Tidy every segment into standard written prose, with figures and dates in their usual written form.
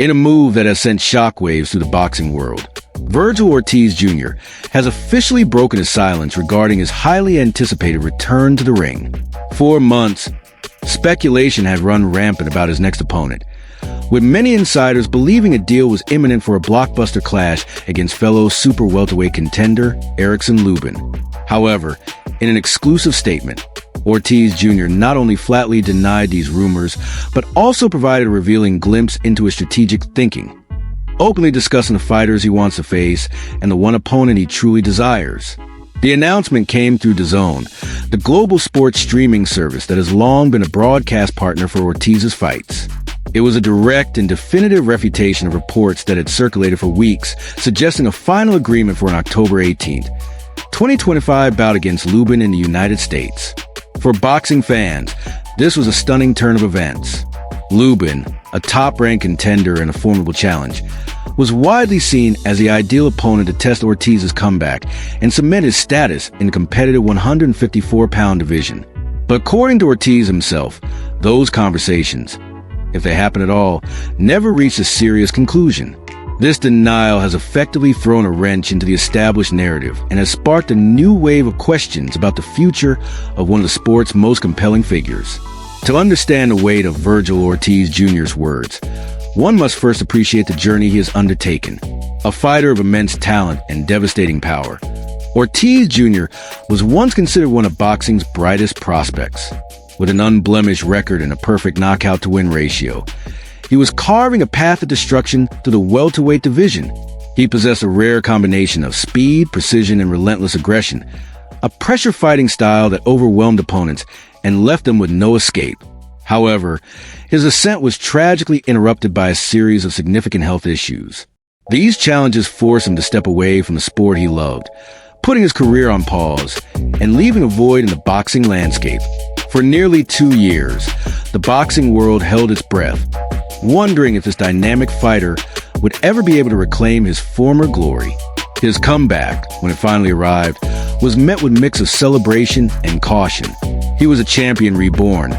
In a move that has sent shockwaves through the boxing world, Vergil Ortiz Jr. has officially broken his silence regarding his highly anticipated return to the ring. For months, speculation had run rampant about his next opponent, with many insiders believing a deal was imminent for a blockbuster clash against fellow super welterweight contender Erickson Lubin. However, in an exclusive statement, Ortiz Jr. not only flatly denied these rumors, but also provided a revealing glimpse into his strategic thinking, openly discussing the fighters he wants to face and the one opponent he truly desires. The announcement came through DAZN, the global sports streaming service that has long been a broadcast partner for Ortiz's fights. It was a direct and definitive refutation of reports that had circulated for weeks, suggesting a final agreement for an October 18th, 2025 bout against Lubin in the United States. For boxing fans, this was a stunning turn of events. Lubin, a top-ranked contender and a formidable challenge, was widely seen as the ideal opponent to test Ortiz's comeback and cement his status in the competitive 154-pound division. But according to Ortiz himself, those conversations, if they happen at all, never reached a serious conclusion. This denial has effectively thrown a wrench into the established narrative and has sparked a new wave of questions about the future of one of the sport's most compelling figures. To understand the weight of Vergil Ortiz Jr.'s words, one must first appreciate the journey he has undertaken. A fighter of immense talent and devastating power, Ortiz Jr. was once considered one of boxing's brightest prospects. With an unblemished record and a perfect knockout-to-win ratio, he was carving a path of destruction through the welterweight division. He possessed a rare combination of speed, precision, and relentless aggression, a pressure-fighting style that overwhelmed opponents and left them with no escape. However, his ascent was tragically interrupted by a series of significant health issues. These challenges forced him to step away from the sport he loved, putting his career on pause and leaving a void in the boxing landscape. For nearly 2 years, the boxing world held its breath, wondering if this dynamic fighter would ever be able to reclaim his former glory. His comeback, when it finally arrived, was met with a mix of celebration and caution. He was a champion reborn,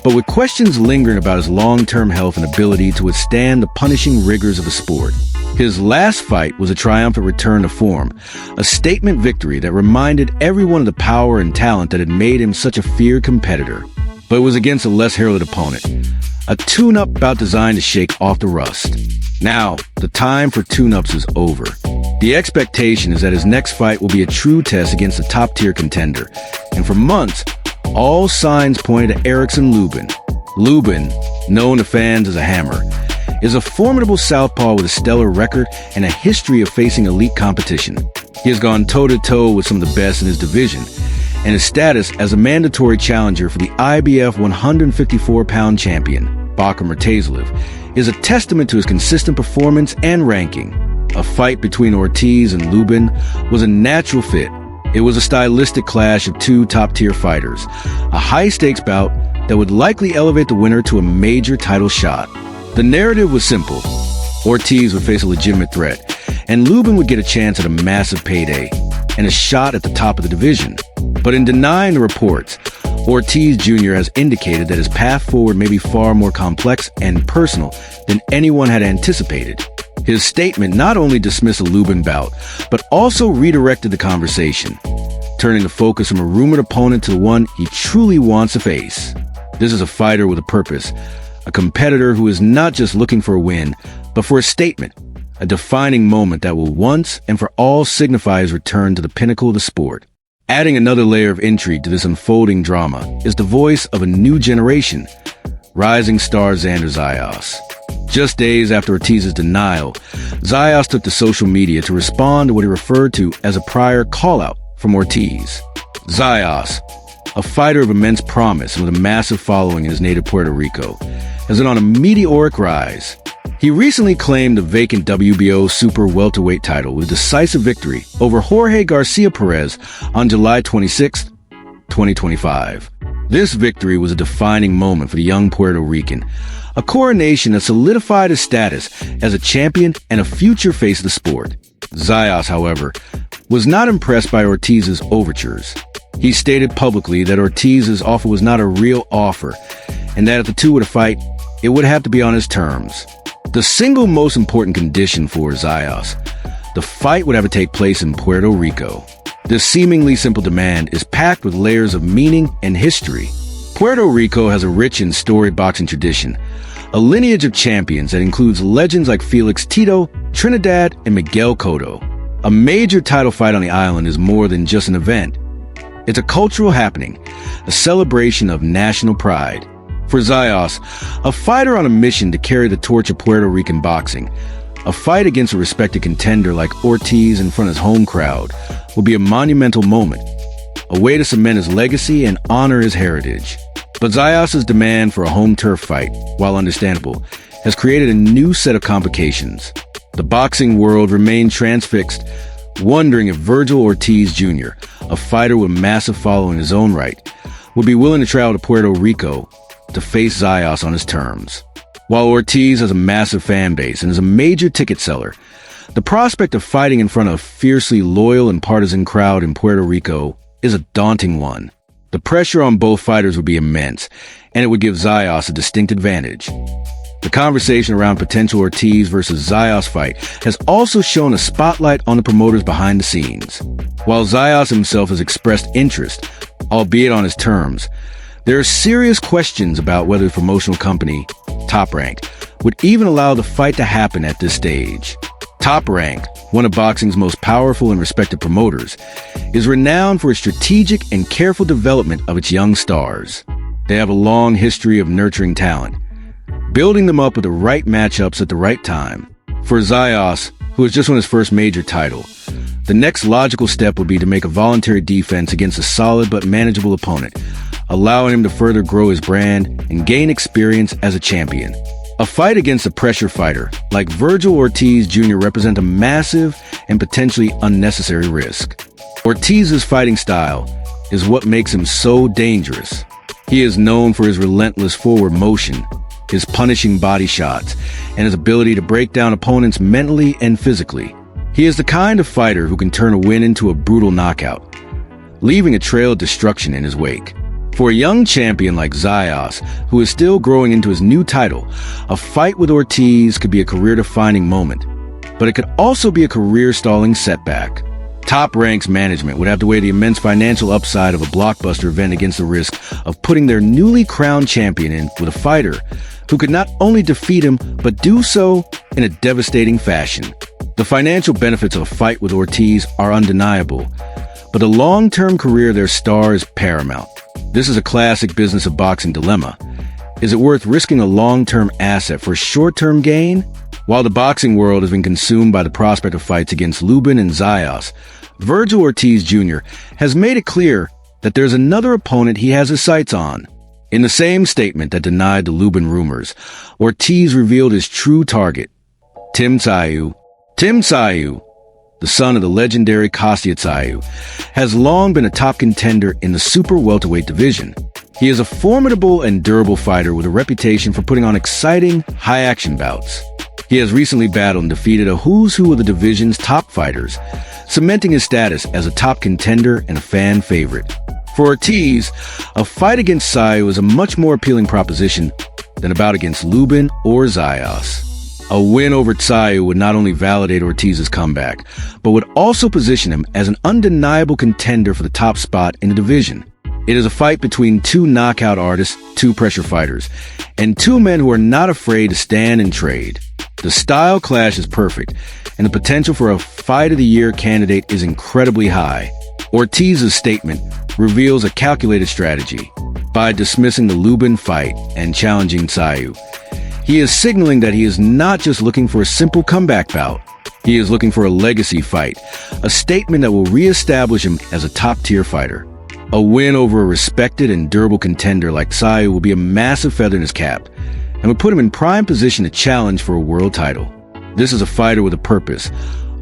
but with questions lingering about his long-term health and ability to withstand the punishing rigors of the sport. His last fight was a triumphant return to form, a statement victory that reminded everyone of the power and talent that had made him such a feared competitor. But it was against a less heralded opponent, a tune-up bout designed to shake off the rust. Now, the time for tune-ups is over. The expectation is that his next fight will be a true test against a top-tier contender, and for months, all signs pointed to Erickson Lubin. Lubin, known to fans as a hammer, is a formidable southpaw with a stellar record and a history of facing elite competition. He has gone toe-to-toe with some of the best in his division, and his status as a mandatory challenger for the IBF 154-pound champion, Bakhram Murtazaliev, is a testament to his consistent performance and ranking. A fight between Ortiz and Lubin was a natural fit. It was a stylistic clash of two top-tier fighters, a high-stakes bout that would likely elevate the winner to a major title shot. The narrative was simple. Ortiz would face a legitimate threat, and Lubin would get a chance at a massive payday and a shot at the top of the division. But in denying the reports, Ortiz Jr. has indicated that his path forward may be far more complex and personal than anyone had anticipated. His statement not only dismissed a Lubin bout, but also redirected the conversation, turning the focus from a rumored opponent to the one he truly wants to face. This is a fighter with a purpose, a competitor who is not just looking for a win, but for a statement, a defining moment that will once and for all signify his return to the pinnacle of the sport. Adding another layer of intrigue to this unfolding drama is the voice of a new generation, rising star Xander Zayas. Just days after Ortiz's denial, Zayas took to social media to respond to what he referred to as a prior call-out from Ortiz. Zayas, a fighter of immense promise and with a massive following in his native Puerto Rico, has been on a meteoric rise. He recently claimed the vacant WBO super welterweight title with a decisive victory over Jorge Garcia Perez on July 26, 2025. This victory was a defining moment for the young Puerto Rican, a coronation that solidified his status as a champion and a future face of the sport. Zayas, however, was not impressed by Ortiz's overtures. He stated publicly that Ortiz's offer was not a real offer, and that if the two were to fight, it would have to be on his terms. The single most important condition for Zayas: the fight would have to take place in Puerto Rico. This seemingly simple demand is packed with layers of meaning and history. Puerto Rico has a rich and storied boxing tradition, a lineage of champions that includes legends like Felix Tito, Trinidad, and Miguel Cotto. A major title fight on the island is more than just an event. It's a cultural happening, a celebration of national pride. For Zayas, a fighter on a mission to carry the torch of Puerto Rican boxing, a fight against a respected contender like Ortiz in front of his home crowd will be a monumental moment, a way to cement his legacy and honor his heritage. But Zayas' demand for a home turf fight, while understandable, has created a new set of complications. The boxing world remained transfixed, wondering if Vergil Ortiz Jr., a fighter with a massive following in his own right, would be willing to travel to Puerto Rico to face Zayas on his terms. While Ortiz has a massive fan base and is a major ticket seller, the prospect of fighting in front of a fiercely loyal and partisan crowd in Puerto Rico is a daunting one. The pressure on both fighters would be immense, and it would give Zayas a distinct advantage. The conversation around potential Ortiz versus Zayas fight has also shown a spotlight on the promoters behind the scenes. While Zayas himself has expressed interest, albeit on his terms, there are serious questions about whether the promotional company, Top Rank, would even allow the fight to happen at this stage. Top Rank, one of boxing's most powerful and respected promoters, is renowned for its strategic and careful development of its young stars. They have a long history of nurturing talent, building them up with the right matchups at the right time. For Zayas, who has just won his first major title, the next logical step would be to make a voluntary defense against a solid but manageable opponent, allowing him to further grow his brand and gain experience as a champion. A fight against a pressure fighter like Vergil Ortiz Jr. represents a massive and potentially unnecessary risk. Ortiz's fighting style is what makes him so dangerous. He is known for his relentless forward motion, his punishing body shots, and his ability to break down opponents mentally and physically. He is the kind of fighter who can turn a win into a brutal knockout, leaving a trail of destruction in his wake. For a young champion like Zayas, who is still growing into his new title, a fight with Ortiz could be a career-defining moment, but it could also be a career-stalling setback. Top Rank's management would have to weigh the immense financial upside of a blockbuster event against the risk of putting their newly crowned champion in with a fighter who could not only defeat him, but do so in a devastating fashion. The financial benefits of a fight with Ortiz are undeniable, but the long-term career of their star is paramount. This is a classic business of boxing dilemma. Is it worth risking a long-term asset for a short-term gain? While the boxing world has been consumed by the prospect of fights against Lubin and Zayas, Vergil Ortiz Jr. has made it clear that there's another opponent he has his sights on. In the same statement that denied the Lubin rumors, Ortiz revealed his true target, Tim Tszyu. Tim Tszyu, the son of the legendary Kostya Tszyu, has long been a top contender in the super welterweight division. He is a formidable and durable fighter with a reputation for putting on exciting, high-action bouts. He has recently battled and defeated a who's who of the division's top fighters, cementing his status as a top contender and a fan favorite. For Ortiz, a fight against Tszyu is a much more appealing proposition than a bout against Lubin or Zayas. A win over Tszyu would not only validate Ortiz's comeback, but would also position him as an undeniable contender for the top spot in the division. It is a fight between two knockout artists, two pressure fighters, and two men who are not afraid to stand and trade. The style clash is perfect, and the potential for a Fight of the Year candidate is incredibly high. Ortiz's statement reveals a calculated strategy. By dismissing the Lubin fight and challenging Tszyu, he is signaling that he is not just looking for a simple comeback bout. He is looking for a legacy fight, a statement that will re-establish him as a top-tier fighter. A win over a respected and durable contender like Tszyu will be a massive feather in his cap and would put him in prime position to challenge for a world title. This is a fighter with a purpose,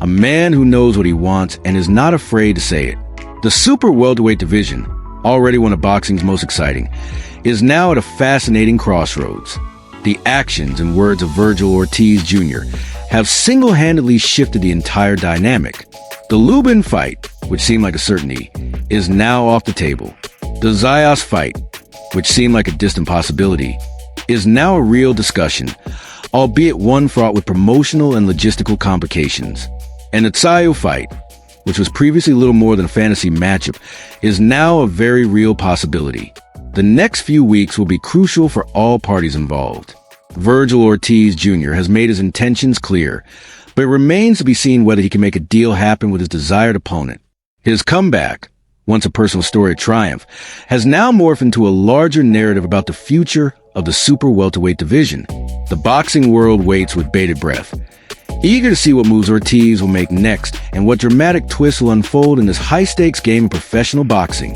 a man who knows what he wants and is not afraid to say it. The super welterweight division, already one of boxing's most exciting, is now at a fascinating crossroads. The actions and words of Vergil Ortiz Jr. have single-handedly shifted the entire dynamic. The Lubin fight, which seemed like a certainty, is now off the table. The Zayas fight, which seemed like a distant possibility, is now a real discussion, albeit one fraught with promotional and logistical complications. And the Tsayo fight, which was previously little more than a fantasy matchup, is now a very real possibility. The next few weeks will be crucial for all parties involved. Vergil Ortiz Jr. has made his intentions clear, but it remains to be seen whether he can make a deal happen with his desired opponent. His comeback, once a personal story of triumph, has now morphed into a larger narrative about the future of the super welterweight division. The boxing world waits with bated breath, eager to see what moves Ortiz will make next and what dramatic twists will unfold in this high-stakes game of professional boxing.